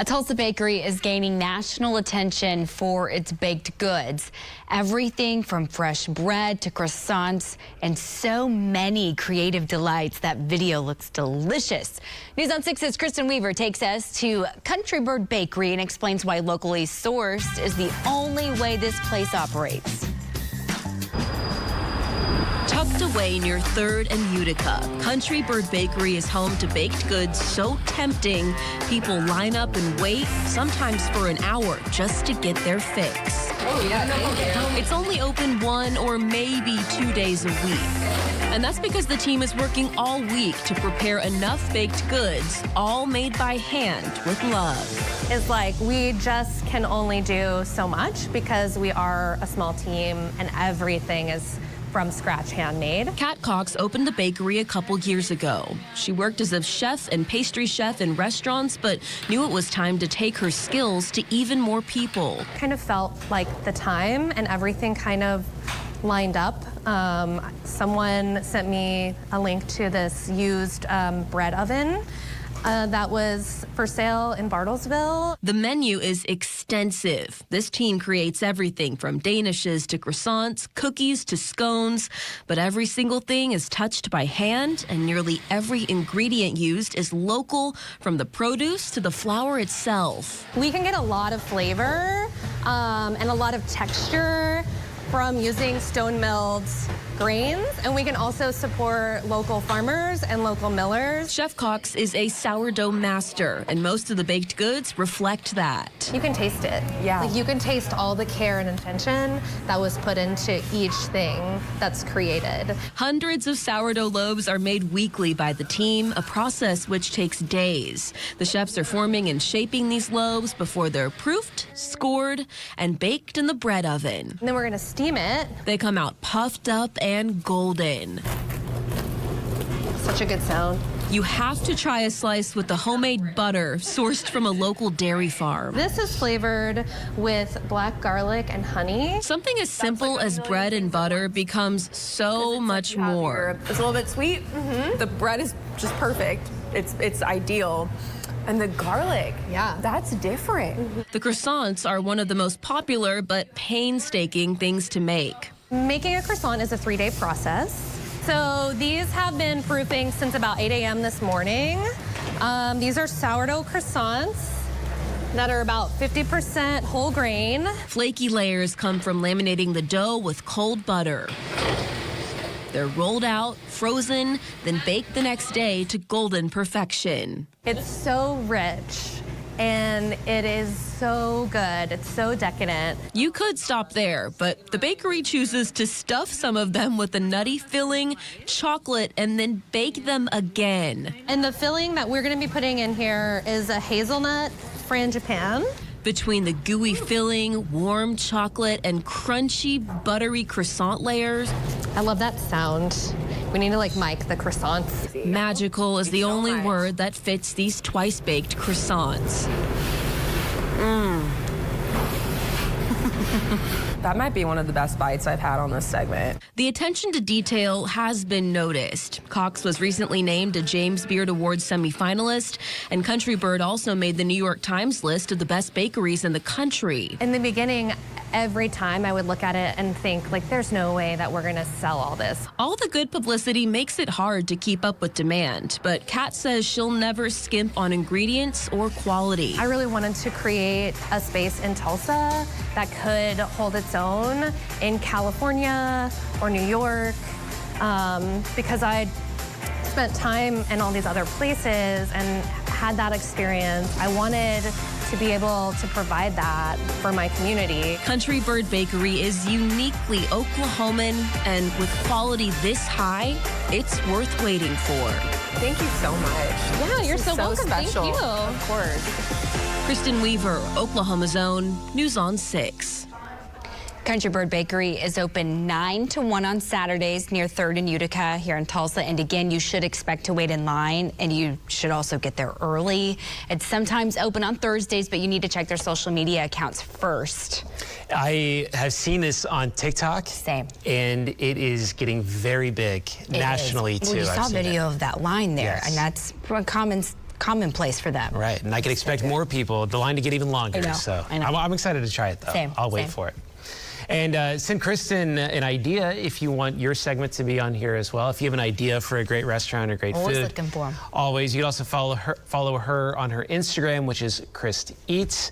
A Tulsa bakery is gaining national attention for its baked goods. Everything from fresh bread to croissants and so many creative delights. That video looks delicious. News on 6's Kristen Weaver takes us to Country Bird Bakery and explains why locally sourced is the only way this place operates. Tucked away near 3rd and Utica, Country Bird Bakery is home to baked goods so tempting, people line up and wait, sometimes for an hour, just to get their fix. Oh, yeah, thank you. It's only open 1 or maybe 2 days a week. And that's because the team is working all week to prepare enough baked goods, all made by hand with love. It's like we just can only do so much because we are a small team and everything is from scratch handmade. Cat Cox opened the bakery a couple years ago. She worked as a chef and pastry chef in restaurants, but knew it was time to take her skills to even more people. Kind of felt like the time and everything kind of lined up. Someone sent me a link to this used bread oven that was for sale in Bartlesville. The menu is extensive. This team creates everything from danishes to croissants, cookies to scones, but every single thing is touched by hand, and nearly every ingredient used is local, from the produce to the flour itself. We can get a lot of flavor and a lot of texture from using stone-milled grains, and we can also support local farmers and local millers. Chef Cox is a sourdough master, and most of the baked goods reflect that. You can taste it. Yeah. Like you can taste all the care and intention that was put into each thing that's created. Hundreds of sourdough loaves are made weekly by the team, a process which takes days. The chefs are forming and shaping these loaves before they're proofed, scored, and baked in the bread oven. And then we're gonna steam it. They come out puffed up and golden. Such a good sound. You have to try a slice with the homemade butter sourced from a local dairy farm. This is flavored with black garlic and honey. Something as simple as bread and butter becomes so much more. It's a little bit sweet. The bread is just perfect. It's ideal. And the garlic, Yeah. that's different. The croissants are one of the most popular but painstaking things to make. Making a croissant is a 3-day process. So these have been proofing since about 8 a.m. this morning. These are sourdough croissants that are about 50% whole grain. Flaky layers come from laminating the dough with cold butter. They're rolled out, frozen, then baked the next day to golden perfection. It's so rich and it is so good. It's so decadent. You could stop there, but the bakery chooses to stuff some of them with a nutty filling, chocolate, and then bake them again. And the filling that we're gonna be putting in here is a hazelnut frangipane. Between the gooey filling, warm chocolate, and crunchy, buttery croissant layers, I love that sound. We need to like mic the croissants. magical is the only word that fits these twice-baked croissants. That might be one of the best bites I've had on this segment. The attention to detail has been noticed. Cox was recently named a James Beard Award semifinalist, and Country Bird also made the New York Times list of the best bakeries in the country. In the beginning, every time I would look at it and think, like, there's no way that we're gonna sell all this. All the good publicity makes it hard to keep up with demand, but Kat says she'll never skimp on ingredients or quality. I really wanted to create a space in Tulsa that could hold its own in California or New York, because I'd spent time in all these other places and had that experience. I wanted to be able to provide that for my community. Country Bird Bakery is uniquely Oklahoman, and with quality this high, it's worth waiting for. Thank you so much. Yeah, you're This is so welcome. special. Thank you. Of course. Kristen Weaver, Oklahoma's Own, News on 6. Country Bird Bakery is open 9 to 1 on Saturdays near 3rd and Utica here in Tulsa. And again, you should expect to wait in line, and you should also get there early. It's sometimes open on Thursdays, but you need to check their social media accounts first. I have seen this on TikTok. Same. And it is getting very big nationally, too. Well, you I've saw seen video of that line there, Yes. and that's a common commonplace for them. Right, and I can expect more people, the line to get even longer. I know, So I know. I'm excited to try it though. Same, I'll wait same. for it. And send Kristen an idea if you want your segment to be on here as well. If you have an idea for a great restaurant or great Always food. looking for 'em. Always. You can also follow her on her Instagram, which is Chris Eats.